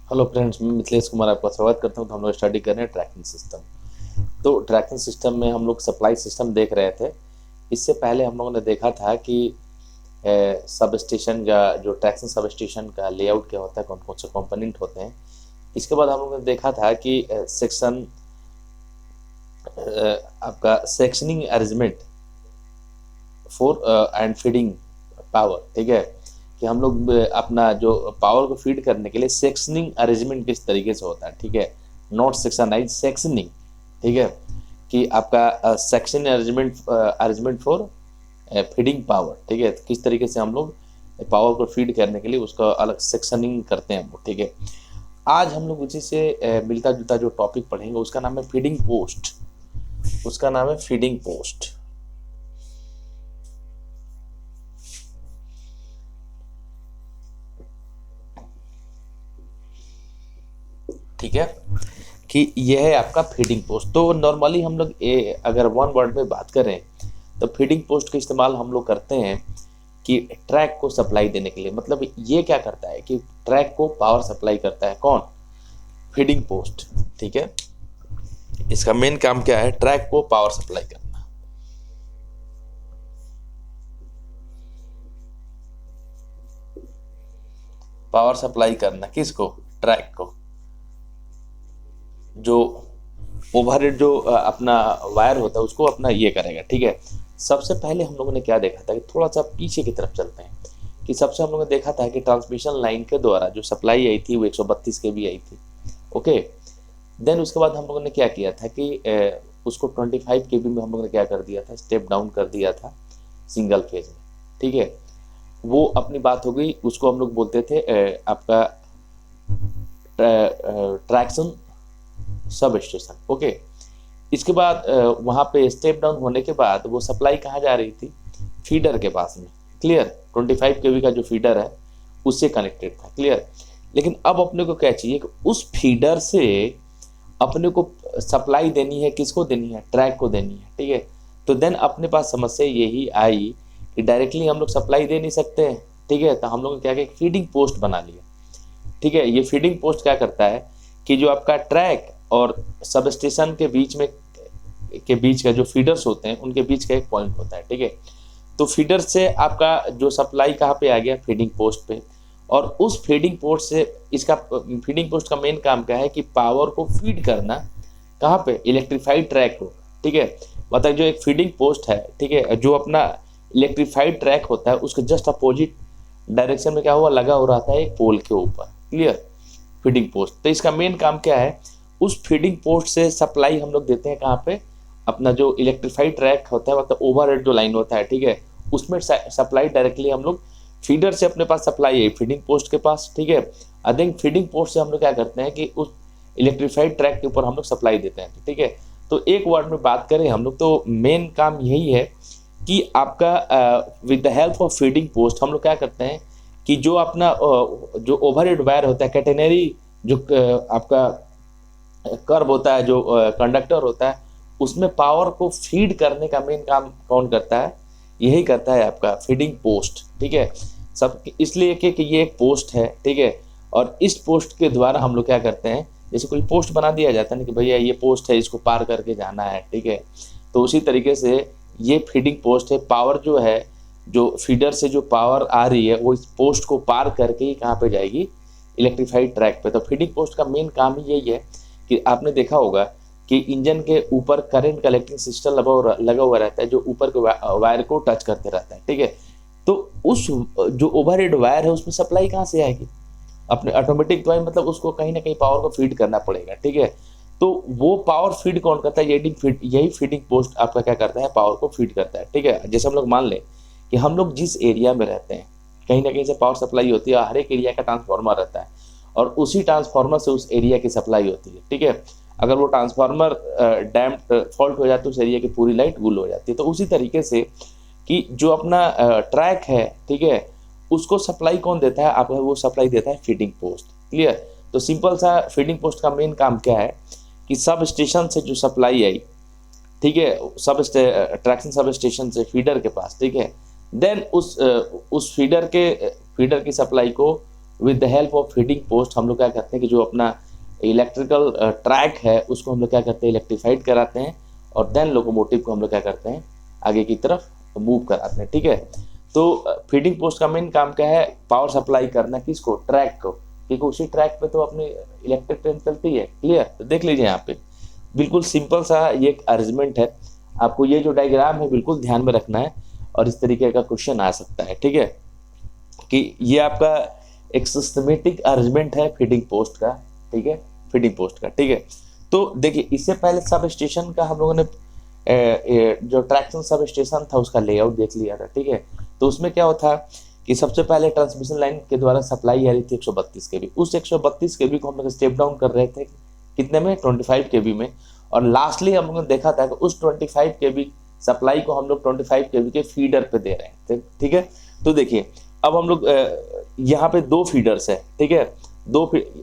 Hello friends, मैं मिथिलेश कुमार आपका स्वागत करता हूं। तो हम लोग स्टडी कर रहे हैं ट्रैकिंग सिस्टम। तो ट्रैकिंग सिस्टम में हम लोग सप्लाई सिस्टम देख रहे थे। इससे पहले हम लोगों ने देखा था कि सब स्टेशन का जो ट्रैक्शन सब स्टेशन का लेआउट क्या होता है, कौन कौन से कंपोनेंट होते हैं। इसके बाद हम लोगों ने देखा था कि सेक्शन आपका sectioning arrangement for and feeding power. ठीक है, कि हम लोग अपना जो पावर को फीड करने के लिए सेक्शनिंग अरेंजमेंट किस तरीके से होता है। ठीक है, नॉट सेक्शनाइज, सेक्शनिंग। ठीक है, कि आपका section arrangement arrangement for feeding power. ठीक है, तो किस तरीके से हम लोग पावर को फीड करने के लिए उसका अलग सेक्शनिंग करते हैं हम लोग। ठीक है, आज हम लोग उसी से मिलता जुलता जो टॉपिक पढ़ेंगे उसका नाम है फीडिंग पोस्ट। उसका नाम है फीडिंग पोस्ट। ठीक है, कि यह है आपका फीडिंग पोस्ट। तो नॉर्मली हम लोग अगर वन वर्ड में बात करें तो फीडिंग पोस्ट का इस्तेमाल हम लोग करते हैं कि ट्रैक को सप्लाई देने के लिए। मतलब ये क्या करता है कि ट्रैक को पावर सप्लाई करता है कौन? Feeding post. ठीक है, इसका मेन काम क्या है? ट्रैक को पावर सप्लाई करना। पावर सप्लाई करना किसको? ट्रैक को। जो ओवरहेड जो अपना वायर होता है उसको अपना ये करेगा। ठीक है, सबसे पहले हम लोगों ने क्या देखा था कि थोड़ा सा पीछे की तरफ चलते हैं कि सबसे हम लोगों ने देखा था कि ट्रांसमिशन लाइन के द्वारा जो सप्लाई आई थी वो 132 केवी आई थी। ओके, देन उसके बाद हम लोगों ने क्या किया था कि उसको 25 केवी में हम लोगों ने क्या कर दिया था? स्टेप डाउन कर दिया था सिंगल फेज में। ठीक है, वो अपनी बात हो गई। उसको हम लोग बोलते थे आपका ट्रैक्शन सब स्टेशन। ओके, इसके बाद वहाँ पे स्टेप डाउन होने के बाद वो सप्लाई कहाँ जा रही थी? फीडर के पास में। क्लियर? 25 केवी का जो फीडर है उससे कनेक्टेड था। क्लियर? लेकिन अब अपने को क्या चाहिए कि उस फीडर से अपने को सप्लाई देनी है। किसको देनी है? ट्रैक को देनी है। ठीक है, तो देन अपने पास समस्या यही आई कि डायरेक्टली हम लोग सप्लाई दे नहीं सकते। ठीक है, तो हम लोग ने क्या किया? फीडिंग पोस्ट बना लिया। ठीक है, ये फीडिंग पोस्ट क्या करता है कि जो आपका ट्रैक और सब स्टेशन के बीच का जो फीडर्स होते हैं उनके बीच का एक पॉइंट होता है। ठीक है, तो फीडर से आपका जो सप्लाई कहाँ पे आ गया? फीडिंग पोस्ट पे। और उस फीडिंग पोस्ट से इसका फीडिंग पोस्ट का मेन काम क्या है कि पावर को फीड करना। कहाँ पे? इलेक्ट्रीफाइड ट्रैक को। ठीक है, मतलब जो एक फीडिंग पोस्ट है, ठीक है, जो अपना इलेक्ट्रीफाइड ट्रैक होता है उसके जस्ट अपोजिट डायरेक्शन में क्या हुआ? लगा हो रहा था एक पोल के ऊपर। क्लियर? Feeding post. तो इसका मेन काम क्या है? उस फीडिंग पोस्ट से सप्लाई हम लोग देते हैं कहाँ पे? अपना जो इलेक्ट्रीफाइड ट्रैक होता है, मतलब ओवरहेड जो लाइन होता है, ठीक है, उसमें सप्लाई डायरेक्टली हम लोग फीडर से अपने पास सप्लाई है फीडिंग पोस्ट के पास। ठीक है, देन फीडिंग पोस्ट से हम लोग क्या करते हैं कि उस इलेक्ट्रीफाइड ट्रैक के ऊपर हम लोग सप्लाई देते हैं। ठीक है, तो एक वर्ड में बात करें हम लोग तो मेन काम यही है कि आपका with the help of feeding post हम लोग क्या करते हैं कि जो अपना जो ओवरहेड वायर होता है, कैटेनरी जो आपका कर्व होता है, जो कंडक्टर होता है, उसमें पावर को फीड करने का मेन काम कौन करता है? यही करता है आपका फीडिंग पोस्ट। ठीक है, सब इसलिए कि ये एक पोस्ट है। ठीक है, और इस पोस्ट के द्वारा हम लोग क्या करते हैं, जैसे कोई पोस्ट बना दिया जाता है ना कि भैया ये पोस्ट है, इसको पार करके जाना है। ठीक है, तो उसी तरीके से ये फीडिंग पोस्ट है। पावर जो है, जो फीडर से जो पावर आ रही है वो इस पोस्ट को पार करके ही कहाँ पे जाएगी? इलेक्ट्रीफाइड ट्रैक पे। तो फीडिंग पोस्ट का मेन काम ही यही है कि आपने देखा होगा कि इंजन के ऊपर करंट कलेक्टिंग सिस्टम लगा हुआ रहता है जो ऊपर के वायर को टच करते रहता है। ठीक है, तो उस जो ओवरहेड वायर है उसमें सप्लाई कहाँ से आएगी? अपने ऑटोमेटिक द्वारा, मतलब उसको कहीं ना कहीं पावर को फीड करना पड़ेगा। ठीक है, तो वो पावर फीड कौन करता है? यही फीडिंग पोस्ट आपका क्या करता है? पावर को फीड करता है। ठीक है, जैसे हम लोग मान लें कि हम लोग जिस एरिया में रहते हैं कहीं ना कहीं से पावर सप्लाई होती है। हर एक एरिया का ट्रांसफार्मर रहता है और उसी ट्रांसफार्मर से उस एरिया की सप्लाई होती है। ठीक है, अगर वो ट्रांसफार्मर डैम्प फॉल्ट हो जाता है उस एरिया की पूरी लाइट गुल हो जाती है। तो उसी तरीके से कि जो अपना ट्रैक है, ठीक है, उसको सप्लाई कौन देता है? आपका वो सप्लाई देता है फीडिंग पोस्ट। क्लियर? तो सिंपल सा फीडिंग पोस्ट का मेन काम क्या है कि सब स्टेशन से जो सप्लाई आई, ठीक है, ट्रैक्शन सब स्टेशन से फीडर के पास। ठीक है, देन उस फीडर की सप्लाई को with the help of feeding post हम लोग क्या करते हैं कि जो अपना इलेक्ट्रिकल ट्रैक है उसको हम लोग क्या करते हैं इलेक्ट्रीफाइड कराते हैं, और देन लोकोमोटिव को हम लोग क्या करते हैं आगे की तरफ मूव कराते हैं। ठीक है, तो फीडिंग पोस्ट का मेन काम क्या है, पावर सप्लाई करना किसको, ट्रैक को, क्योंकि उसी ट्रैक पे तो अपनी इलेक्ट्रिक ट्रेन चलती है। क्लियर, तो देख लीजिए यहाँ पे बिल्कुल सिंपल सा ये एक अरेंजमेंट है। आपको ये जो डायग्राम है बिल्कुल ध्यान में रखना है, और इस तरीके का क्वेश्चन आ सकता है। ठीक है, कि ये आपका एक सिस्टमेटिक अरेंजमेंट है फीडिंग पोस्ट का। ठीक है, फीडिंग पोस्ट का। ठीक है, तो देखिए इससे पहले सब स्टेशन का हम लोगों ने जो ट्रैक्शन सब स्टेशन था उसका लेआउट देख लिया था। ठीक है, तो उसमें क्या होता कि सबसे पहले ट्रांसमिशन लाइन के द्वारा सप्लाई आ रही थी 132 केवी। उस 132 केवी को हम लोग स्टेप डाउन कर रहे थे कितने में, 25 केवी में। और लास्टली हम लोगों ने देखा था कि उस 25 केवी सप्लाई को हम लोग 25 केवी के फीडर पे दे रहे हैं। ठीक है, तो देखिए अब हम लोग यहाँ पे दो फीडर्स है। ठीक है,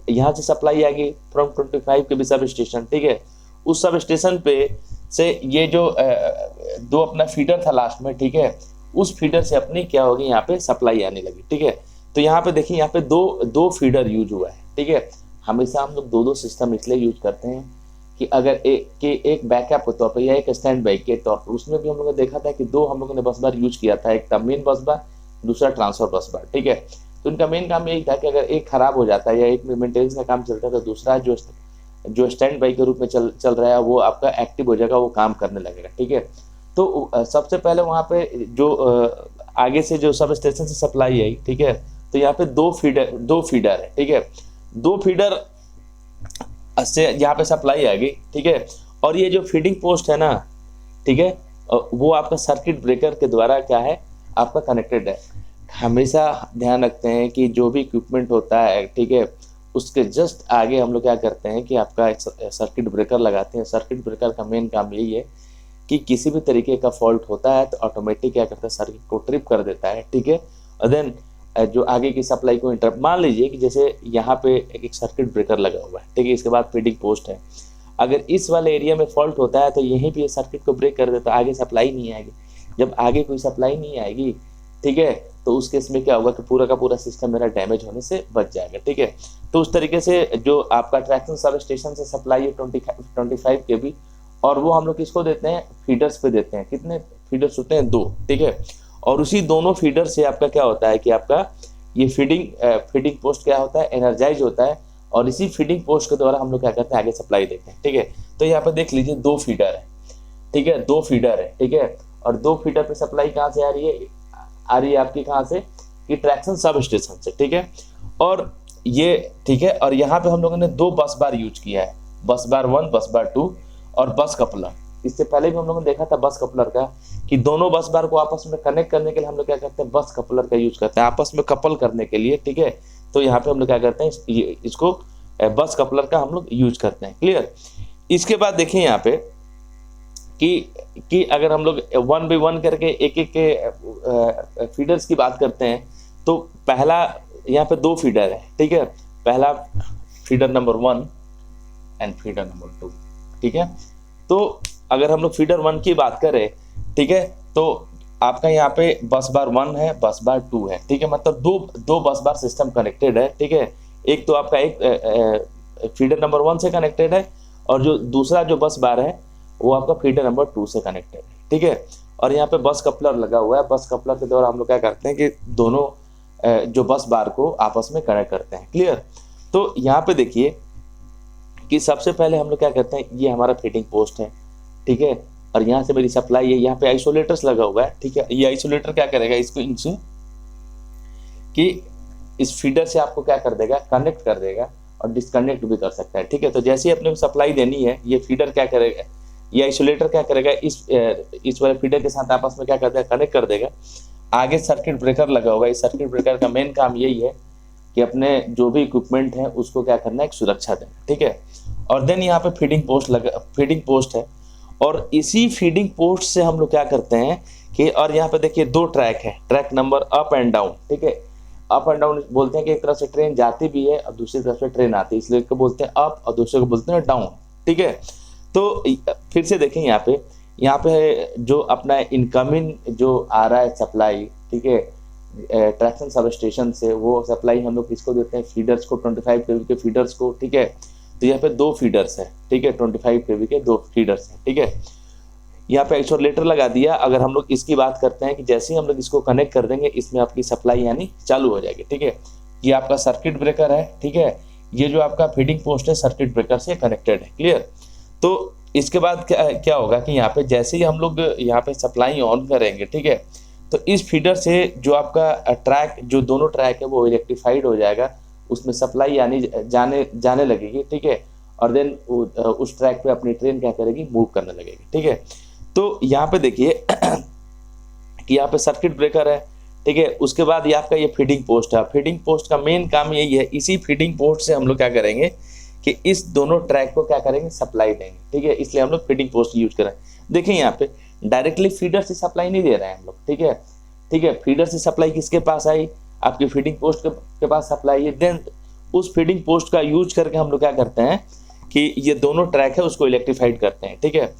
यहाँ से सप्लाई आएगी फ्रॉम 25 केवी सब स्टेशन। ठीक है, उस सब स्टेशन पे से ये जो दो अपना फीडर था लास्ट में, ठीक है, उस फीडर से अपनी क्या होगी यहाँ पे सप्लाई आने लगी। ठीक है, तो यहाँ पे देखिए यहाँ पे दो फीडर यूज हुआ है। ठीक है, हमेशा हम लोग दो सिस्टम इसलिए यूज करते हैं कि अगर एक बैकअप के तौर पर या एक स्टैंड बाई के तौर पर, उसमें भी हम लोगों ने देखा था कि दो हम लोगों ने बस बार यूज किया था, एक था मेन बस बार, दूसरा ट्रांसफर बस बार। ठीक है, तो इनका मेन काम यही था कि अगर एक खराब हो जाता है या एक में मेंटेनेंस का काम चलता है तो दूसरा जो स्टैंड बाई के रूप में चल रहा है वो आपका एक्टिव हो जाएगा, वो काम करने लगेगा। ठीक है, तो सबसे पहले वहाँ पे जो आगे से जो सब स्टेशन से सप्लाई आई, ठीक है, तो यहाँ पे दो फीडर है। ठीक है, दो फीडर से यहाँ पे सप्लाई आ गई। ठीक है, और ये जो फीडिंग पोस्ट है ना, ठीक है, वो आपका सर्किट ब्रेकर के द्वारा क्या है आपका कनेक्टेड है। हमेशा ध्यान रखते हैं कि जो भी इक्विपमेंट होता है, ठीक है, उसके जस्ट आगे हम लोग क्या करते हैं कि आपका एक सर्किट ब्रेकर लगाते हैं। सर्किट ब्रेकर का मेन काम यही है कि किसी भी तरीके का फॉल्ट होता है तो ऑटोमेटिक क्या करता है सर्किट को ट्रिप कर देता है। ठीक है, और देन जो आगे की सप्लाई को इंटरप्ट, मान लीजिए कि जैसे यहाँ पे एक सर्किट ब्रेकर लगा हुआ है, ठीक है, इसके बाद फीडिंग पोस्ट है, अगर इस वाले एरिया में फॉल्ट होता है तो यहीं पे सर्किट को ब्रेक कर देता है, आगे सप्लाई नहीं आएगी। जब आगे कोई सप्लाई नहीं आएगी, ठीक है, तो उस केस में क्या होगा कि पूरा का पूरा सिस्टम मेरा डैमेज होने से बच जाएगा। ठीक है, तो उस तरीके से जो आपका ट्रैक्शन सब स्टेशन से सप्लाई है 25 केवी, और वो हम लोग किसको देते हैं, फीडर्स पे देते हैं। कितने फीडर्स होते हैं, 2। ठीक है, और उसी दोनों फीडर से आपका क्या होता है कि आपका ये फीडिंग पोस्ट क्या होता है, एनर्जाइज होता है, और इसी फीडिंग पोस्ट के द्वारा हम लोग क्या करते हैं आगे सप्लाई देते हैं। ठीक है, तो यहाँ पे देख लीजिए 2 फीडर है। ठीक है, 2 फीडर है। ठीक है, और 2 फीडर पे सप्लाई कहाँ से आ रही है आपकी कहाँ से, कि ट्रैक्शन सब स्टेशन से। ठीक है, और ये ठीक है, और यहाँ पे हम लोगों ने 2 बस बार यूज किया है, बस बार 1, बस बार 2 और बस कपलर। इससे पहले भी हम लोगों ने देखा था बस कपलर का, कि दोनों बस बार को आपस में कनेक्ट करने के लिए हम लोग क्या करते हैं, बस कपलर का यूज करते हैं आपस में कपल करने के लिए। ठीक है, तो यहाँ पे हम लोग क्या करते हैं, इसको बस कपलर का हम लोग यूज करते हैं। क्लियर, इसके बाद देखिए यहाँ पे कि अगर हम लोग 1 by 1 करके एक के फीडर्स की बात करते हैं, तो पहला यहाँ पे 2 फीडर है। ठीक है, पहला feeder number 1 and feeder number 2। ठीक है, तो अगर हम लोग फीडर 1 की बात करें, ठीक है, तो आपका यहाँ पे बस बार 1 है, बस बार 2 है। ठीक है, मतलब दो बस बार सिस्टम कनेक्टेड है। ठीक है, एक तो आपका एक फीडर नंबर 1 से कनेक्टेड है, और जो दूसरा जो बस बार है वो आपका फीडर नंबर 2 से कनेक्टेड है। ठीक है, और यहाँ पे बस कपलर लगा हुआ है। बस कपलर के द्वारा हम लोग क्या करते हैं कि दोनों जो बस बार को आपस में कनेक्ट करते हैं। क्लियर, तो यहाँ पे देखिए कि सबसे पहले हम लोग क्या करते हैं, ये हमारा फीडिंग पोस्ट है। ठीक है, और यहाँ से मेरी सप्लाई है, यहाँ पे आइसोलेटर्स लगा हुआ है। ठीक है, ये आइसोलेटर क्या करेगा, इसको इनसे कि इस फीडर से आपको क्या कर देगा, कनेक्ट कर देगा और डिस्कनेक्ट भी कर सकता है। ठीक है, तो जैसे ही अपने को सप्लाई देनी है, ये फीडर क्या करेगा, ये आइसोलेटर क्या करेगा, इस वाले फीडर के साथ आपस में क्या कर देगा, कनेक्ट कर देगा। आगे सर्किट ब्रेकर लगा होगा, इस सर्किट ब्रेकर का मेन काम यही है कि अपने जो भी इक्विपमेंट है उसको क्या करना है, एक सुरक्षा देना। ठीक है, और देन यहाँ पे फीडिंग पोस्ट है, और इसी फीडिंग पोस्ट से हम लोग क्या करते हैं कि, और यहाँ पे देखिए 2 ट्रैक है, track number up and down. ठीक है, अप एंड डाउन बोलते हैं कि एक तरफ से ट्रेन जाती भी है और दूसरी तरफ से ट्रेन आती है, इसलिए एक को बोलते हैं अप और दूसरे को बोलते हैं डाउन। ठीक है, तो फिर से देखें यहाँ पे जो अपना इनकमिंग जो आ रहा है सप्लाई, ठीक है, ट्रैक्शन सब स्टेशन से, वो सप्लाई हम लोग किसको देते हैं, फीडर्स को, 25 केवी के फीडर्स को, ठीक है। तो यहाँ पे 2 फीडर्स है, ठीक है, 25 केवी के 2 फीडर्स है, ठीक है। यहाँ पे आइसोलेटर लगा दिया। अगर हम लोग इसकी बात करते हैं कि जैसे ही हम लोग इसको कनेक्ट कर देंगे, इसमें आपकी सप्लाई यानी चालू हो जाएगी, ठीक है। ये आपका सर्किट ब्रेकर है, ठीक है। ये जो आपका फीडिंग पोस्ट है सर्किट ब्रेकर से कनेक्टेड है, क्लियर। तो इसके बाद क्या होगा कि यहाँ पे जैसे ही हम लोग यहाँ पे सप्लाई ऑन करेंगे, ठीक है, तो इस फीडर से जो आपका ट्रैक, जो दोनों ट्रैक है वो इलेक्ट्रीफाइड हो जाएगा, उसमें सप्लाई यानी जाने लगेगी, ठीक है। और देन उस ट्रैक पे अपनी ट्रेन क्या करेगी, मूव करने लगेगी, ठीक है। तो यहाँ पे देखिए कि यहाँ पे सर्किट ब्रेकर है, ठीक है। उसके बाद ये आपका ये फीडिंग पोस्ट है। फीडिंग पोस्ट का मेन काम यही है, इसी फीडिंग पोस्ट से हम लोग क्या करेंगे कि इस दोनों ट्रैक को क्या करेंगे, सप्लाई देंगे, ठीक है। इसलिए हम लोग फीडिंग पोस्ट यूज करें। देखिए यहाँ पे डायरेक्टली फीडर से सप्लाई नहीं दे रहे हैं हम लोग, ठीक है, ठीक है। फीडर से सप्लाई किसके पास आई, आपकी फीडिंग पोस्ट के पास सप्लाई है। देन उस फीडिंग पोस्ट का यूज करके हम लोग क्या करते हैं कि ये दोनों ट्रैक है उसको इलेक्ट्रीफाइड करते हैं, ठीक है।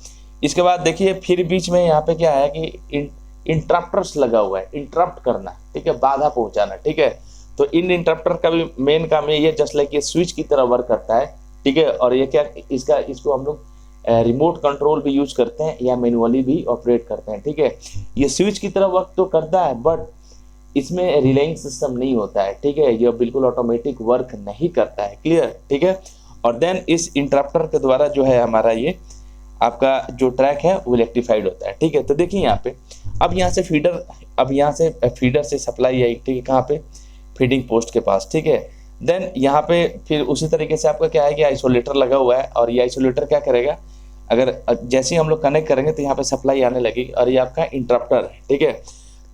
इसके बाद देखिए फिर बीच में यहाँ पे क्या है कि इंटरप्टर्स लगा हुआ है, इंटरप्ट करना, ठीक है, बाधा पहुंचाना, ठीक है। तो इन इंटरप्टर का भी मेन काम ये जस्ट लाइक ये स्विच की तरह वर्क करता है, ठीक है। और ये क्या, इसको हम लोग रिमोट कंट्रोल भी यूज करते हैं या मैनुअली भी ऑपरेट करते हैं, ठीक है। ये स्विच की तरह वर्क तो करता है, बट इसमें रिलेइंग सिस्टम नहीं होता है, ठीक है। ये बिल्कुल ऑटोमेटिक वर्क नहीं करता है, क्लियर, ठीक है। और देन इस इंटरप्टर के द्वारा जो है हमारा ये आपका जो ट्रैक है वो इलेक्ट्रीफाइड होता है, ठीक है। तो देखिए यहाँ पे अब यहाँ से फीडर से सप्लाई आई, ठीक है, कहाँ पे, फीडिंग पोस्ट के पास, ठीक है। देन यहाँ पे फिर उसी तरीके से आपका क्या है कि आइसोलेटर लगा हुआ है, और ये आइसोलेटर क्या करेगा, अगर जैसे ही हम लोग कनेक्ट करेंगे तो यहाँ पे सप्लाई आने लगेगी, और ये आपका इंटरप्टर है, ठीक है।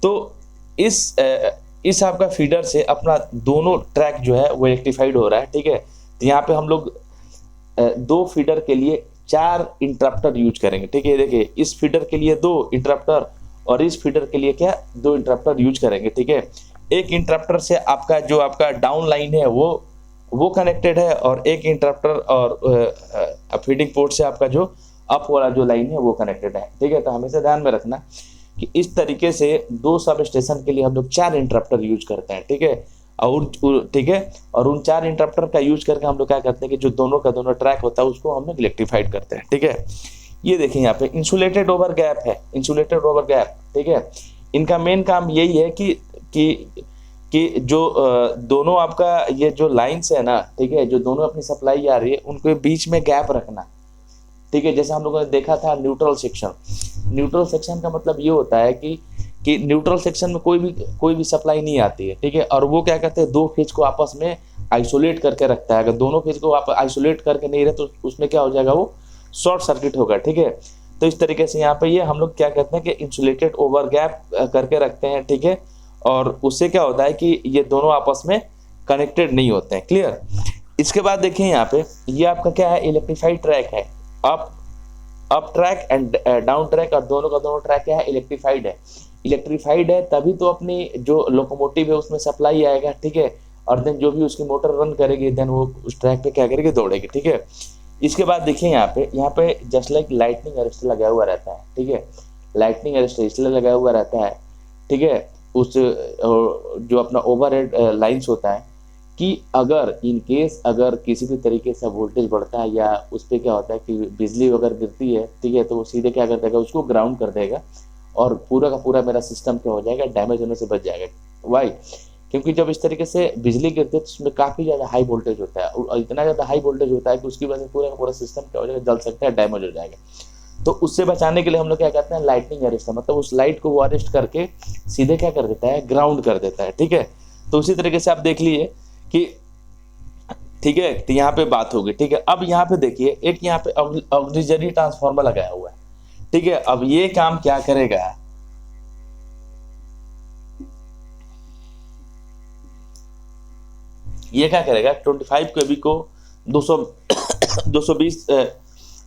तो इस आपका फीडर से अपना दोनों ट्रैक जो है वो इलेक्ट्रीफाइड हो रहा है, ठीक है। तो यहाँ पे हम लोग 2 फीडर के लिए 4 इंटरप्टर यूज करेंगे, ठीक है। देखिए इस फीडर के लिए 2 इंटरप्टर और इस फीडर के लिए क्या 2 इंटरप्टर यूज करेंगे, ठीक है। एक इंटरप्टर से आपका जो आपका डाउन लाइन है वो कनेक्टेड है, और एक इंटरप्टर और फीडिंग पोर्ट से आपका जो अप वाला जो लाइन है वो कनेक्टेड है, ठीक है। तो हमेशा ध्यान में रखना कि इस तरीके से 2 सब स्टेशन के लिए हम लोग 4 इंटरप्टर यूज करते हैं, ठीक है। और ठीक है, और उन 4 इंटरप्टर का यूज करके हम लोग क्या करते हैं कि जो दोनों का दोनों ट्रैक होता है उसको हम लोग इलेक्ट्रीफाइड करते हैं, ठीक है। ये देखिए यहाँ पे इंसुलेटेड ओवर गैप है, इंसुलेटेड ओवर गैप, ठीक है। इनका मेन काम यही है कि जो दोनों आपका ये जो लाइन्स है ना, ठीक है, जो दोनों अपनी सप्लाई आ रही है उनको बीच में गैप रखना, ठीक है। जैसे हम लोगों ने देखा था न्यूट्रल सेक्शन, न्यूट्रल सेक्शन का मतलब ये होता है कि न्यूट्रल सेक्शन में कोई भी सप्लाई नहीं आती है, ठीक है। और वो क्या कहते हैं, 2 फेज को आपस में आइसोलेट करके रखता है। अगर दोनों फेज को आप आइसोलेट करके नहीं रहे तो उसमें क्या हो जाएगा, वो शॉर्ट सर्किट होगा, ठीक है। तो इस तरीके से यहाँ पे ये हम लोग क्या कहते हैं कि इंसुलेटेड ओवर गैप करके रखते हैं, ठीक है। और उससे क्या होता है कि ये दोनों आपस में कनेक्टेड नहीं होते हैं, क्लियर। इसके बाद देखिए यहाँ पे ये आपका क्या है, इलेक्ट्रीफाइड ट्रैक है, up track and down track, और दोनों का दोनों ट्रैक क्या है, इलेक्ट्रीफाइड है। इलेक्ट्रीफाइड है तभी तो अपनी जो लोकोमोटिव है उसमें सप्लाई आएगा, ठीक है। और देन जो भी उसकी मोटर रन करेगी देन वो उस ट्रैक पे क्या करेगी, दौड़ेगी, ठीक है। इसके बाद देखिए यहाँ पे जस्ट लाइक लाइटनिंग अरेस्टर लगा हुआ रहता है, ठीक है। लाइटनिंग अरेस्टर इसलिए लगा हुआ रहता है, ठीक है, उस जो अपना ओवरहेड लाइन्स होता है कि अगर किसी भी तरीके से वोल्टेज बढ़ता है या उस पर क्या होता है कि बिजली अगर गिरती है, ठीक है, तो वो सीधे क्या कर देगा, उसको ग्राउंड कर देगा, और पूरा का पूरा मेरा सिस्टम क्या हो जाएगा, डैमेज होने से बच जाएगा। वाई? क्योंकि जब इस तरीके से बिजली गिरती है तो उसमें काफ़ी ज़्यादा हाई वोल्टेज होता है, और इतना ज़्यादा हाई वोल्टेज होता है कि उसकी वजह से पूरा का पूरा सिस्टम क्या हो जाएगा, जल सकता है, डैमेज हो जाएगा। तो उससे बचाने के लिए हम लोग क्या करते हैं, लाइटनिंग अरेस्ट, मतलब उस लाइट को वो अरेस्ट करके सीधे क्या कर देता है, ग्राउंड कर देता है, ठीक है। तो उसी तरीके से आप देख लीजिए कि ठीक है, तो यहाँ पे बात होगी, ठीक है। अब यहाँ पे देखिए एक यहाँ पे ऑक्सीजरी ट्रांसफार्मर लगाया हुआ है, ठीक है। अब ये काम क्या करेगा, ये क्या करेगा, 25 केवी को 220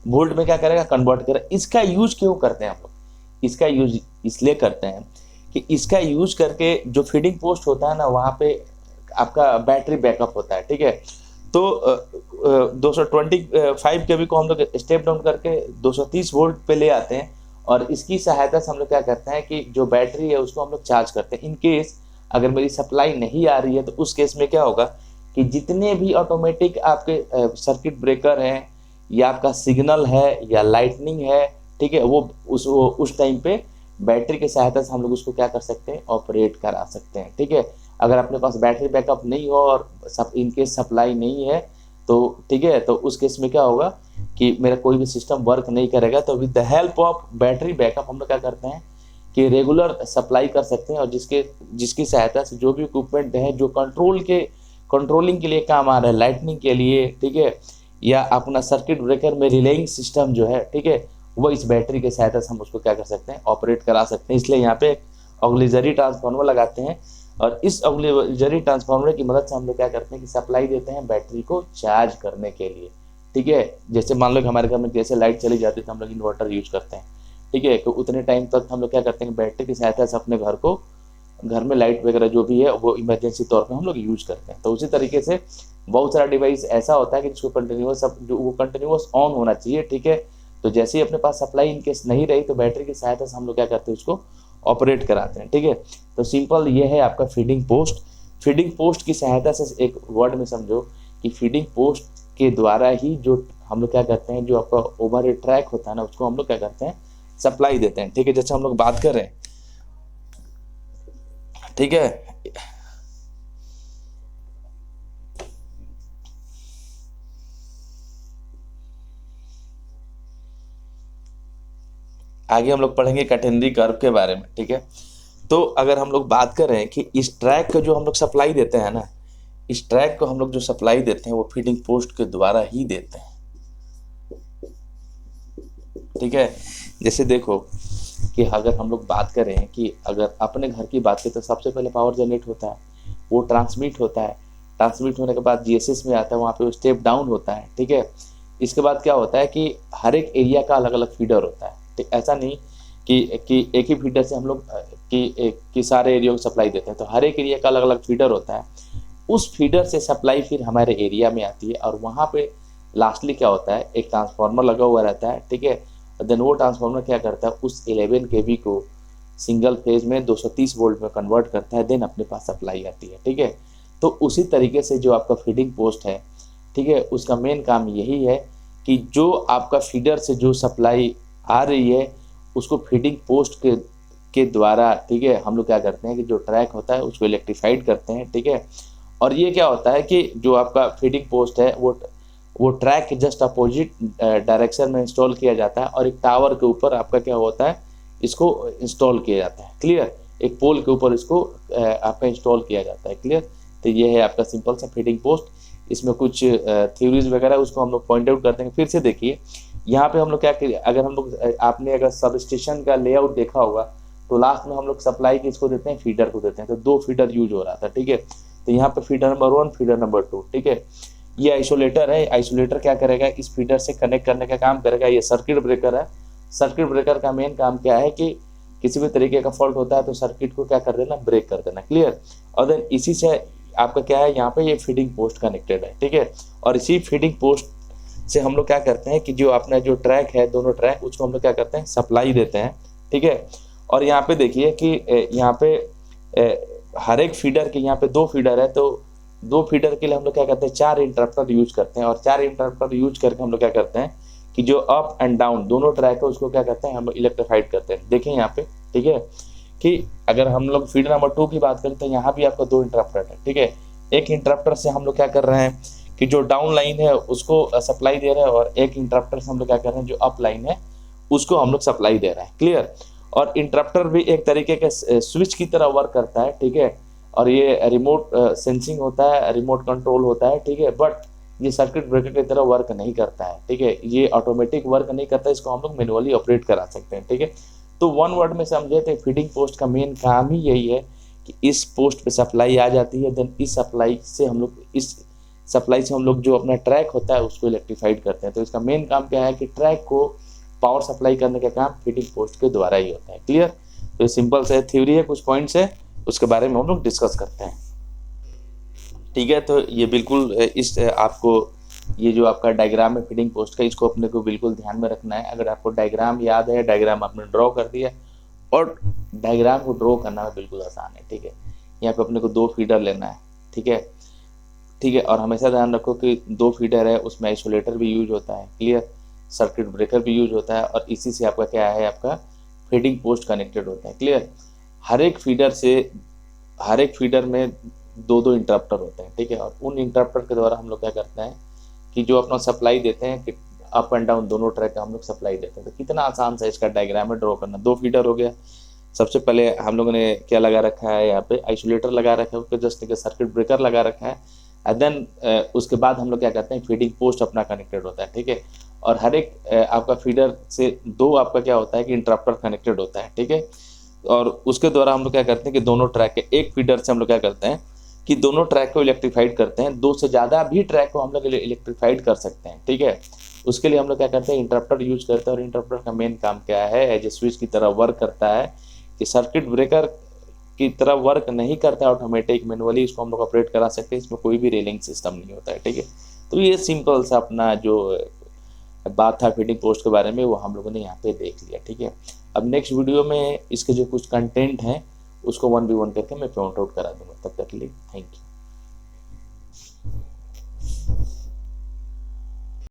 वोल्ट में क्या करेगा, कन्वर्ट करेगा। इसका यूज क्यों करते हैं हम लोग, इसका यूज इसलिए करते हैं कि इसका यूज करके जो फीडिंग पोस्ट होता है ना, वहाँ पे आपका बैटरी बैकअप होता है, ठीक है। तो 225 केवी को हम लोग स्टेप डाउन करके 230 वोल्ट पे ले आते हैं, और इसकी सहायता से हम लोग क्या करते हैं कि जो बैटरी है उसको हम लोग चार्ज करते हैं। इन केस अगर मेरी सप्लाई नहीं आ रही है तो उस केस में क्या होगा कि जितने भी ऑटोमेटिक आपके सर्किट ब्रेकर हैं या आपका सिग्नल है या लाइटनिंग है, ठीक है, वो उस टाइम पे बैटरी की सहायता से हम लोग उसको क्या कर सकते हैं, ऑपरेट करा सकते हैं। ठीक है, अगर अपने पास बैटरी बैकअप नहीं हो और इनकेस सप्लाई नहीं है तो ठीक है, तो उस केस में क्या होगा कि मेरा कोई भी सिस्टम वर्क नहीं करेगा। तो with the help of battery backup हम लोग क्या करते हैं कि रेगुलर सप्लाई कर सकते हैं, और जिसकी सहायता से जो भी इक्विपमेंट है जो कंट्रोलिंग के लिए काम आ रहा है, लाइटनिंग के लिए, ठीक है, या अपना सर्किट ब्रेकर में रिलेइंग सिस्टम जो है, ठीक है, वो इस बैटरी के सहायता से हम उसको क्या कर सकते हैं, ऑपरेट करा सकते हैं। इसलिए यहाँ पे ऑक्सिलरी ट्रांसफार्मर लगाते हैं, और इस ऑक्सिलरी ट्रांसफार्मर की मदद से हम लोग क्या करते हैं कि सप्लाई देते हैं बैटरी को चार्ज करने के लिए। ठीक है, जैसे मान लो कि हमारे घर में जैसे लाइट चली जाती है तो हम लोग इन्वर्टर यूज करते हैं। ठीक है, तो उतने टाइम तक हम लोग क्या करते हैं, बैटरी की सहायता से अपने घर में लाइट वगैरह जो भी है वो इमरजेंसी तौर पे हम लोग यूज करते हैं। तो उसी तरीके से बहुत सारा डिवाइस ऐसा होता है कि जिसको कंटिन्यूअस ऑन होना चाहिए। ठीक है, तो जैसे ही अपने पास सप्लाई इनकेस नहीं रही तो बैटरी की सहायता से हम लोग क्या करते हैं, उसको ऑपरेट कराते हैं। ठीक है, तो सिंपल ये है आपका फीडिंग पोस्ट। फीडिंग पोस्ट की सहायता से एक वर्ड में समझो कि फीडिंग पोस्ट के द्वारा ही जो हम लोग क्या करते हैं, जो आपका ओवर ट्रैक होता है ना, उसको हम लोग क्या करते हैं, सप्लाई देते हैं। ठीक है, जैसे हम लोग बात कर रहे हैं, ठीक है, आगे हम लोग पढ़ेंगे कैटेनरी कर्व के बारे में। ठीक है, तो अगर हम लोग बात कर रहे हैं कि इस ट्रैक को जो हम लोग सप्लाई देते हैं ना, इस ट्रैक को हम लोग जो सप्लाई देते हैं वो फीडिंग पोस्ट के द्वारा ही देते हैं। ठीक है, जैसे देखो कि अगर हम लोग बात करें कि अगर अपने घर की बात करें तो सबसे पहले पावर जनरेट होता है, वो ट्रांसमिट होता है, ट्रांसमिट होने के बाद जीएसएस में आता है, वहाँ पे वो स्टेप डाउन होता है। ठीक है, इसके बाद क्या होता है कि हर एक एरिया का अलग अलग फीडर होता है। ठीक, ऐसा नहीं कि एक ही फीडर से हम लोग कि सारे एरिया को सप्लाई देते हैं, तो हर एक एरिया का अलग अलग फीडर होता है। उस फीडर से सप्लाई फिर हमारे एरिया में आती है, और वहाँ पे लास्टली क्या होता है, एक ट्रांसफार्मर लगा हुआ रहता है। ठीक है, देन वो ट्रांसफार्मर क्या करता है, उस 11 kV को सिंगल फेज में 230 वोल्ट में कन्वर्ट करता है, देन अपने पास सप्लाई आती है। ठीक है, तो उसी तरीके से जो आपका फीडिंग पोस्ट है, ठीक है, उसका मेन काम यही है कि जो आपका फीडर से जो सप्लाई आ रही है उसको फीडिंग पोस्ट के द्वारा, ठीक है, हम लोग क्या करते हैं कि जो ट्रैक होता है उसको इलेक्ट्रीफाइड करते हैं। ठीक है, और ये क्या होता है कि जो आपका फीडिंग पोस्ट है वो ट्रैक के जस्ट अपोजिट डायरेक्शन में इंस्टॉल किया जाता है, और एक टावर के ऊपर आपका क्या होता है, इसको इंस्टॉल किया जाता है। क्लियर, एक पोल के ऊपर इसको आपका इंस्टॉल किया जाता है। क्लियर, तो ये है आपका सिंपल सा फीडिंग पोस्ट। इसमें कुछ थ्योरीज वगैरह उसको हम लोग पॉइंट आउट करते हैं। फिर से देखिए यहाँ पे हम लोग क्या करिए, अगर हम लोग आपने अगर सब स्टेशन का लेआउट देखा होगा तो लास्ट में हम लोग सप्लाई किसको देते हैं, फीडर को देते हैं। तो 2 फीडर यूज हो रहा था। ठीक है, तो यहाँ पे फीडर नंबर 1, फीडर नंबर 2। ठीक है, ये आइसोलेटर है, आइसोलेटर क्या करेगा, इस फीडर से कनेक्ट करने का काम करेगा। ये सर्किट ब्रेकर है, सर्किट ब्रेकर का मेन काम क्या है कि किसी भी तरीके का फॉल्ट होता है तो सर्किट को क्या कर देना, ब्रेक कर देना। क्लियर, और देन इसी से आपका क्या है, यहाँ पे ये फीडिंग पोस्ट कनेक्टेड है। ठीक है, और इसी फीडिंग पोस्ट से हम लोग क्या करते हैं कि जो अपना जो ट्रैक है, दोनों ट्रैक, उसको हम लोग क्या करते हैं, सप्लाई देते हैं। ठीक है, और यहाँ पे देखिए कि यहाँ पे हर एक फीडर के यहाँ पे 2 फीडर है, तो 2 फीडर के लिए हम लोग क्या करते हैं, 4 इंटरप्टर यूज करते हैं, और 4 इंटरप्टर यूज करके हम लोग क्या करते हैं कि जो अप एंड डाउन दोनों ट्रैक है उसको क्या करते हैं, हम इलेक्ट्रीफाइड करते हैं। देखिए यहाँ पे, ठीक है, कि अगर हम लोग फीडर नंबर 2 की बात करें तो यहाँ भी आपका 2 इंटरप्टर है। ठीक है, एक इंटरप्टर से हम लोग क्या कर रहे हैं कि जो डाउन लाइन है उसको सप्लाई दे रहे हैं, और एक इंटरप्टर से हम लोग क्या कर रहे हैं, जो अप लाइन है उसको हम लोग सप्लाई दे रहे हैं। क्लियर, और इंटरप्टर भी एक तरीके के स्विच की तरह वर्क करता है। ठीक है, और ये रिमोट सेंसिंग होता है, रिमोट कंट्रोल होता है। ठीक है, बट ये सर्किट ब्रेकर की तरह वर्क नहीं करता है। ठीक है, ये ऑटोमेटिक वर्क नहीं करता, इसको हम लोग मैनुअली ऑपरेट करा सकते हैं। ठीक है, तो 1 वर्ड में समझे तो फीडिंग पोस्ट का मेन काम ही यही है कि इस पोस्ट पे सप्लाई आ जाती है, देन इस सप्लाई से हम लोग जो अपना ट्रैक होता है उसको इलेक्ट्रीफाइड करते हैं। तो इसका मेन काम क्या है कि ट्रैक को पावर सप्लाई करने का काम फीडिंग पोस्ट के द्वारा ही होता है। क्लियर, तो सिंपल से थ्योरी है, कुछ पॉइंट्स है, उसके बारे में हम लोग डिस्कस करते हैं। ठीक है, तो ये बिल्कुल इस आपको ये जो आपका डायग्राम है फीडिंग पोस्ट का, इसको अपने को बिल्कुल ध्यान में रखना है। अगर आपको डायग्राम याद है, डायग्राम आपने ड्रॉ कर दिया, और डायग्राम को ड्रॉ करना बिल्कुल आसान है। ठीक है, यहाँ पे अपने को 2 फीडर लेना है, ठीक है, ठीक है। और हमेशा ध्यान रखो कि 2 फीडर है, उसमें आइसोलेटर भी यूज होता है, क्लियर, सर्किट ब्रेकर भी यूज होता है, और इसी से आपका क्या है, आपका फीडिंग पोस्ट कनेक्टेड होता है, क्लियर। हर एक फीडर में 2-2 इंटरप्टर होते हैं, ठीक है। और उन इंटरप्टर के द्वारा हम लोग क्या करते हैं कि जो अपना सप्लाई देते हैं कि अप एंड डाउन दोनों ट्रैक का हम लोग सप्लाई देते हैं। तो कितना आसान सा इसका डायग्राम है ड्रॉ करना। 2 फीडर हो गया, सबसे पहले हम लोगों ने क्या लगा रखा है, यहाँ पे आइसोलेटर लगा रखा है, उसके जस्ट नीचे सर्किट ब्रेकर लगा रखा है, एंड देन उसके बाद हम लोग क्या करते हैं, फीडिंग पोस्ट अपना कनेक्टेड होता है, ठीक है। और हर एक आपका फीडर से 2 आपका क्या होता है कि इंटरप्टर कनेक्टेड होता है, ठीक है। और उसके द्वारा हम लोग क्या करते हैं कि दोनों ट्रैक के एक फीडर से हम लोग क्या करते हैं कि दोनों ट्रैक को इलेक्ट्रीफाइड करते हैं। 2 से ज़्यादा भी ट्रैक को हम लोग इलेक्ट्रीफाइड कर सकते हैं, ठीक है। उसके लिए हम लोग क्या करते हैं, इंटरप्टर यूज करते हैं। और इंटरप्टर का मेन काम क्या है, एज ए स्विच की तरह वर्क करता है, कि सर्किट ब्रेकर की तरह वर्क नहीं करता है ऑटोमेटिक, मैनुअली इसको हम लोग ऑपरेट करा सकते हैं। इसमें कोई भी रेलिंग सिस्टम नहीं होता है, ठीक है। तो ये सिंपल सा अपना जो बात था फीडिंग पोस्ट के बारे में, वो हम लोगों ने यहाँ पे देख लिया, ठीक है। अब नेक्स्ट वीडियो में इसके जो कुछ कंटेंट हैं उसको 1 by 1 करके मैं पॉइंट आउट करा दूंगा। तब तक के लिए थैंक यू।